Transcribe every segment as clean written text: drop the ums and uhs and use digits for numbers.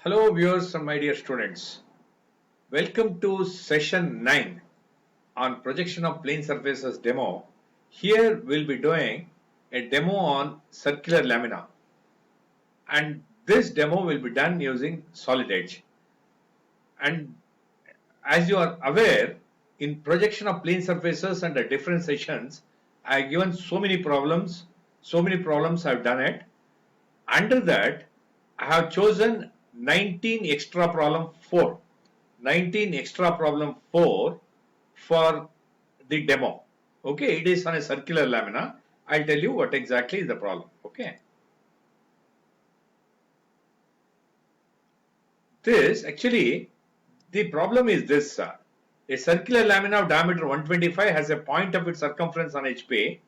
Hello viewers and my dear students. Welcome to session 9 on projection of plane surfaces demo. Here we'll be doing a demo on circular lamina, and this demo will be done using solid edge. And as you are aware, in projection of plane surfaces and the different sessions, I have given so many problems I have done it. Under that, I have chosen 19 extra problem 4. 19 extra problem 4 for the demo. Okay, it is on a circular lamina. I'll tell you what exactly is the problem. Okay. This actually, the problem is this. A circular lamina of diameter 125 has a point of its circumference on HP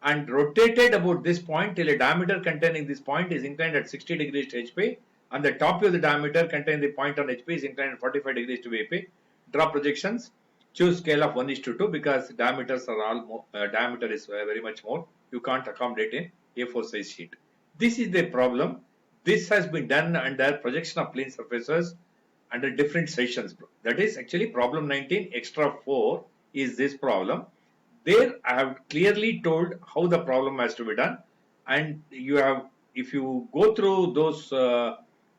and rotated about this point till a diameter containing this point is inclined at 60 degrees to HP, and the top of the diameter containing the point on HP is inclined at 45 degrees to VP. Draw projections. Choose scale of 1:2 because diameters are all more, diameter is very much more. You can't accommodate in A4 size sheet. This is the problem. This has been done under projection of plane surfaces under different sessions. That is actually problem 19 extra 4 is this problem. There I have clearly told how the problem has to be done, and you have, if you go through those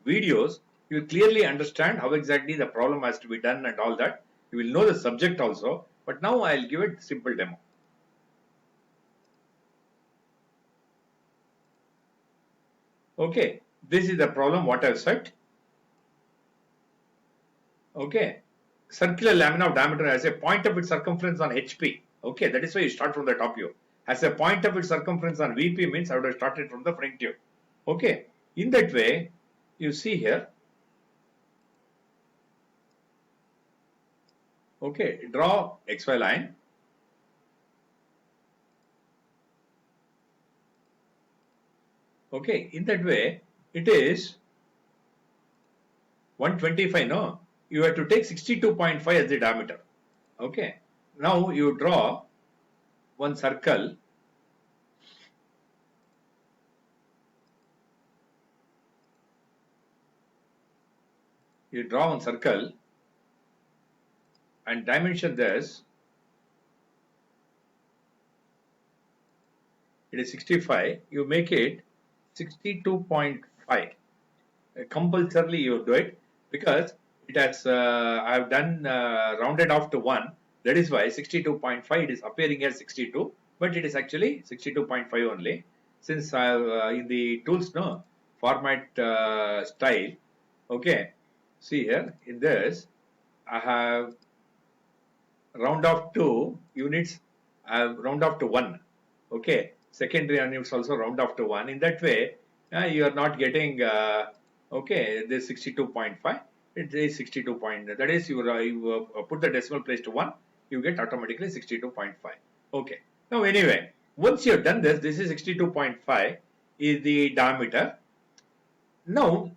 videos, you will clearly understand how exactly the problem has to be done and all that. You will know the subject also, but now I will give it simple demo. Okay, this is the problem what I have said. Okay, circular lamina of diameter has a point of its circumference on HP. Okay, that is why you start from the top view. Has a point of its circumference on VP means I would have started from the front view. Okay, in that way, you see here. Okay, draw XY line. Okay, in that way, it is 125, no? You have to take 62.5 as the diameter. Okay, now you draw one circle. You draw one circle and dimension this. It is 65. You make it 62.5. Compulsorily you do it because it has I have done rounded off to 1. That is why 62.5 it is appearing as 62, but it is actually 62.5 only. Since I have in the tools no format style. Okay, see here in this I have round off to units. I have round off to 1. Okay, secondary units also round off to 1. In that way, you are not getting okay, this 62.5, it is 62 point, that is you put the decimal place to 1, you get automatically 62.5. Okay, now anyway, once you have done this, this is 62.5 is the diameter. Now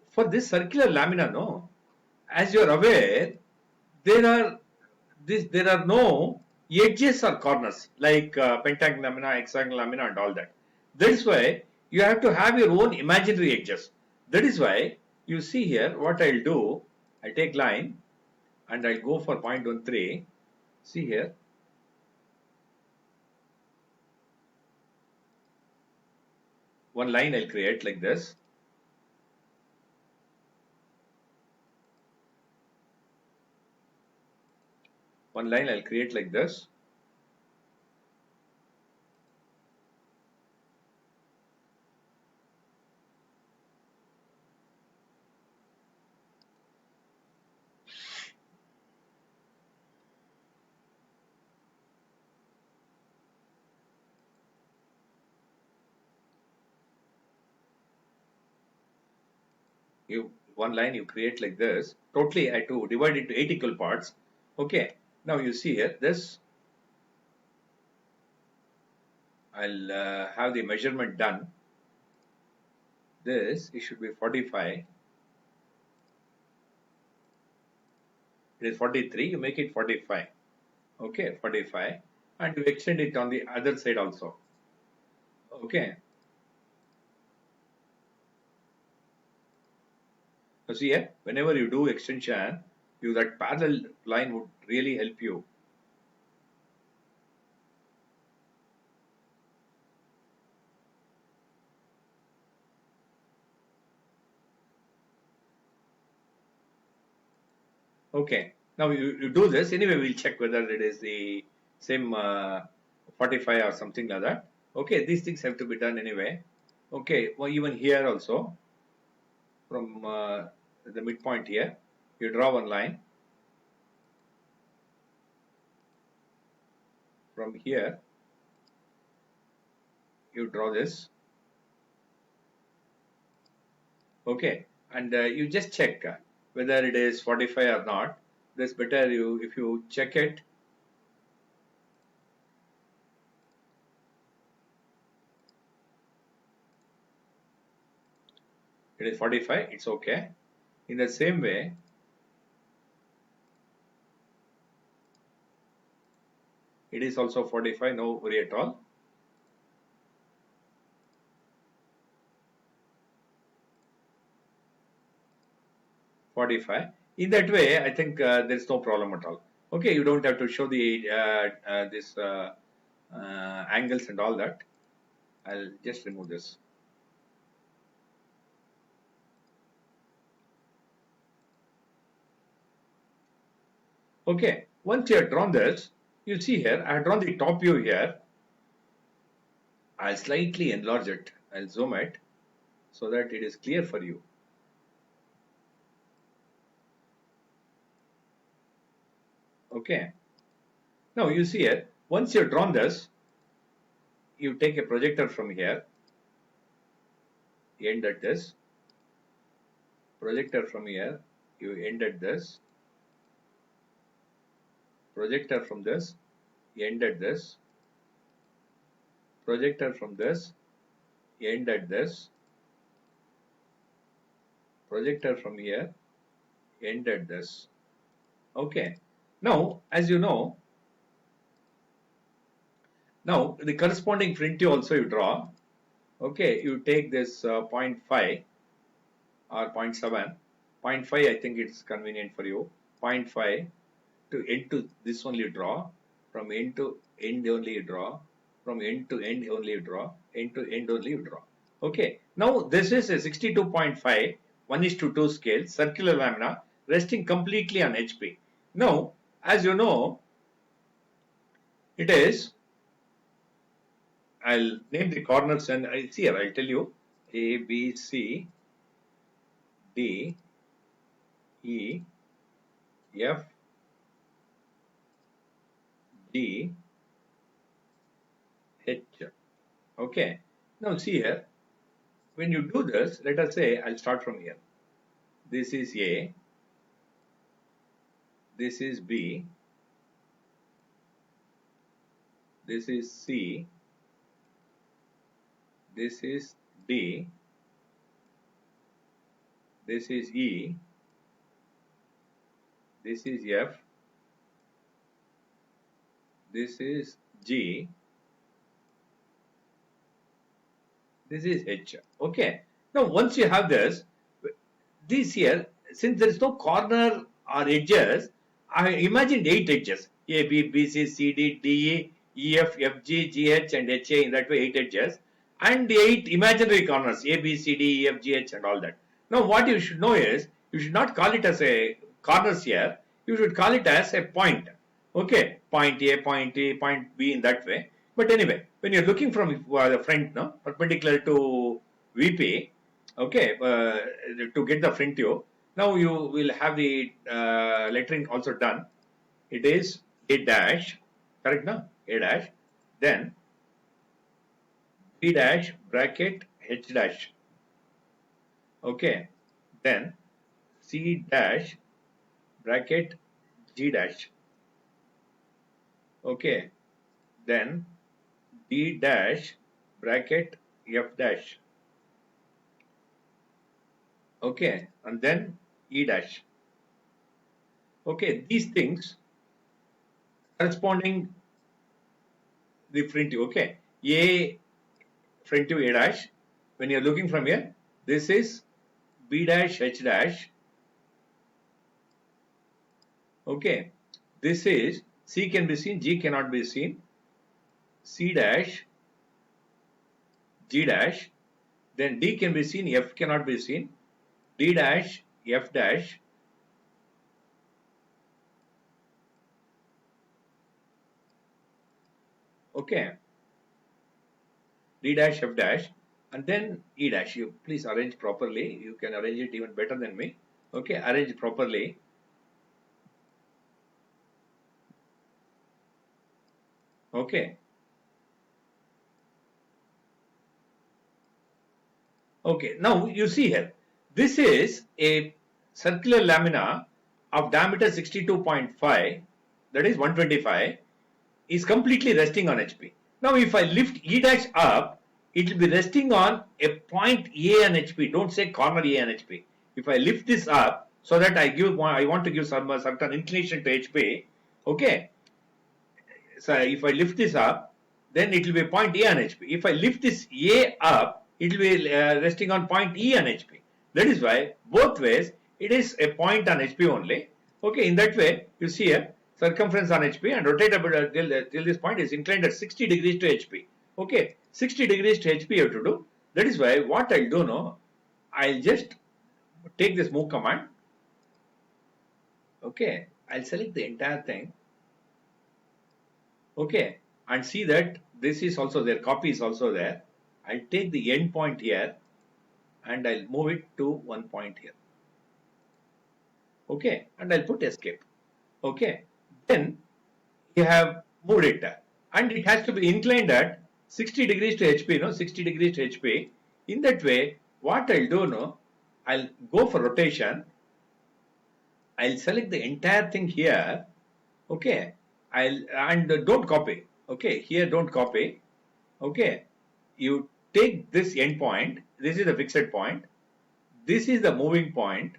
for this circular lamina, no, as you are aware, there are no edges or corners like pentagonal lamina, hexagonal lamina and all that. That is why you have to have your own imaginary edges. That is why you see here what I'll do, I take line and I'll go for 0.13. See here. One line I'll create like this. One line I'll create like this. One line you create like this. Totally I have to divide it into 8 equal parts. Okay, now you see here this. I'll have the measurement done. This it should be 45. It is 43. You make it 45. Okay, 45, and you extend it on the other side also. Okay. So see here, whenever you do extension, that parallel line would really help you. Okay, now you do this. Anyway, we'll check whether it is the same 45 or something like that. Okay, these things have to be done anyway. Okay, well, even here also, from the midpoint here, you draw one line. From here, you draw this. Okay, and you just check whether it is 45 or not. This better if you check it. It is 45, it's okay. In the same way, it is also 45, no worry at all. In that way, I think there is no problem at all. Okay, you don't have to show the this angles and all that. I'll just remove this. Okay, once you have drawn this, you see here, I have drawn the top view here. I'll slightly enlarge it. I'll zoom it so that it is clear for you. Okay. Now you see here, once you've drawn this, you take a projector from here, end at this, projector from here, you end at this, projector from this, end at this, projector from this, end at this, projector from here, end at this. Okay. Now, as you know, now the corresponding front view also you draw. Okay, you take this 0.5 or 0.7. 0.5 I think it's convenient for you. 0.5 to end to this only you draw. From end to end only you draw. From end to end only you draw. End to end only you draw. Okay, now this is a 62.5 1:2 scale circular lamina resting completely on HP. Now, as you know, it is, I'll name the corners and I see here, I'll tell you A, B, C, D, E, F, G, H. Okay, now see here, when you do this, let us say I'll start from here. This is A, this is B, this is C, this is D, this is E, this is F, this is G, this is H. Okay, now once you have this here, since there is no corner or edges, I imagined 8 edges: A, B, B, C, C, D, D, E, E, F, F, G, G, H, and H, A. In that way, 8 edges, and the 8 imaginary corners: A, B, C, D, E, F, G, H, and all that. Now, what you should know is, you should not call it as a corners here. You should call it as a point. Okay, point A, point A, point B, in that way. But anyway, when you're looking from the front, no, perpendicular to VP, okay, to get the front view, now you will have the lettering also done. It is A dash, correct now? A dash, then B dash bracket H dash, okay, then C dash bracket G dash, okay, then D dash bracket F dash, okay, and then E dash. Okay, these things corresponding the front view. Okay, A front view A dash. When you are looking from here, this is B dash H dash. Okay, this is C can be seen, G cannot be seen, C dash, G dash, then D can be seen, F cannot be seen, D dash, F dash, okay, D dash, F dash, and then E dash. You please arrange properly. You can arrange it even better than me. Okay, arrange properly. Okay. Okay, now you see here, this is a circular lamina of diameter 62.5, that is 125, is completely resting on HP. Now if I lift E dash up, it will be resting on a point A and HP. Don't say corner A and HP. If I lift this up so that I want to give some certain inclination to HP, okay. So if I lift this up, then it will be point A and HP. If I lift this A up, it will be resting on point E and HP. That is why both ways it is a point on HP only. Okay, in that way you see here circumference on HP and rotatable till this point is inclined at 60 degrees to HP. Okay, 60 degrees to HP you have to do. That is why what I'll do now, I'll just take this move command. Okay, I'll select the entire thing. Okay, and see that this is also there, copy is also there. I'll take the end point here and I'll move it to one point here. Okay, and I'll put escape. Okay, then you have moved it and it has to be inclined at 60 degrees to HP, 60 degrees to HP. In that way, what I'll do now, I'll go for rotation. I'll select the entire thing here. Okay, don't copy. Okay, here don't copy. Okay, you take this end point. This is the fixed point. This is the moving point.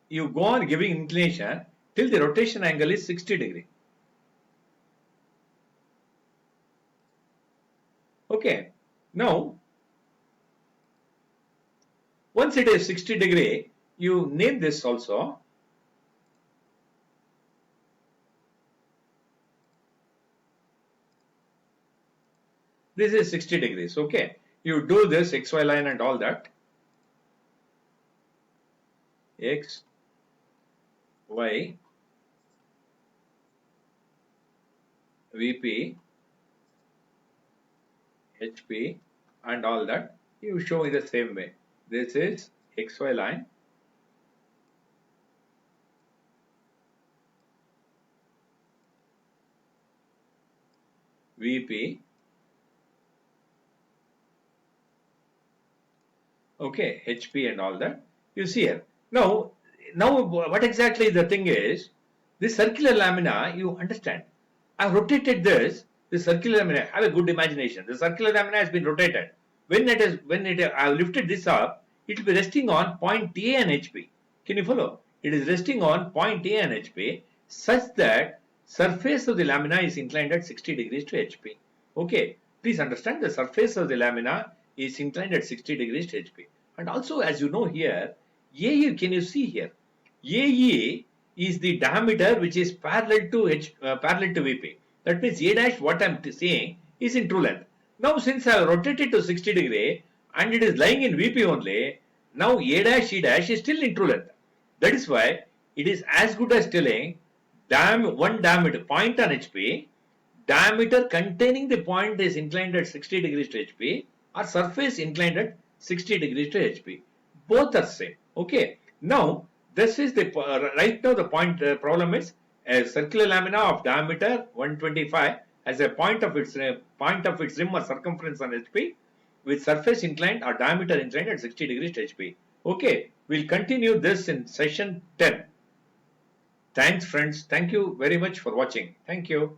You go on giving inclination till the rotation angle is 60 degree. Okay, now once it is 60 degree, you name this also. This is 60 degrees. Okay, you do this XY line and all that. X, Y, VP, HP and all that. You show in the same way. This is XY line. VP. Okay, HP and all that. You see here. Now what exactly the thing is, this circular lamina, you understand. I have rotated this circular lamina, have a good imagination. The circular lamina has been rotated. When I have lifted this up, it will be resting on point A and HP. Can you follow? It is resting on point A and HP such that surface of the lamina is inclined at 60 degrees to HP. Okay, please understand the surface of the lamina is inclined at 60 degrees to HP. And also, as you know here, AE, can you see here? AE is the diameter which is parallel to VP. That means A dash, what I am saying, is in true length. Now, since I have rotated to 60 degree and it is lying in VP only, now A dash, E dash is still in true length. That is why it is as good as telling one diameter, point on HP, diameter containing the point is inclined at 60 degrees to HP or surface inclined at 60 degrees to HP. Both are same. Okay. Now, this is the right now the point problem is a circular lamina of diameter 125 has a point of its rim or circumference on HP with surface inclined or diameter inclined at 60 degrees to HP. Okay. We'll continue this in session 10. Thanks friends. Thank you very much for watching. Thank you.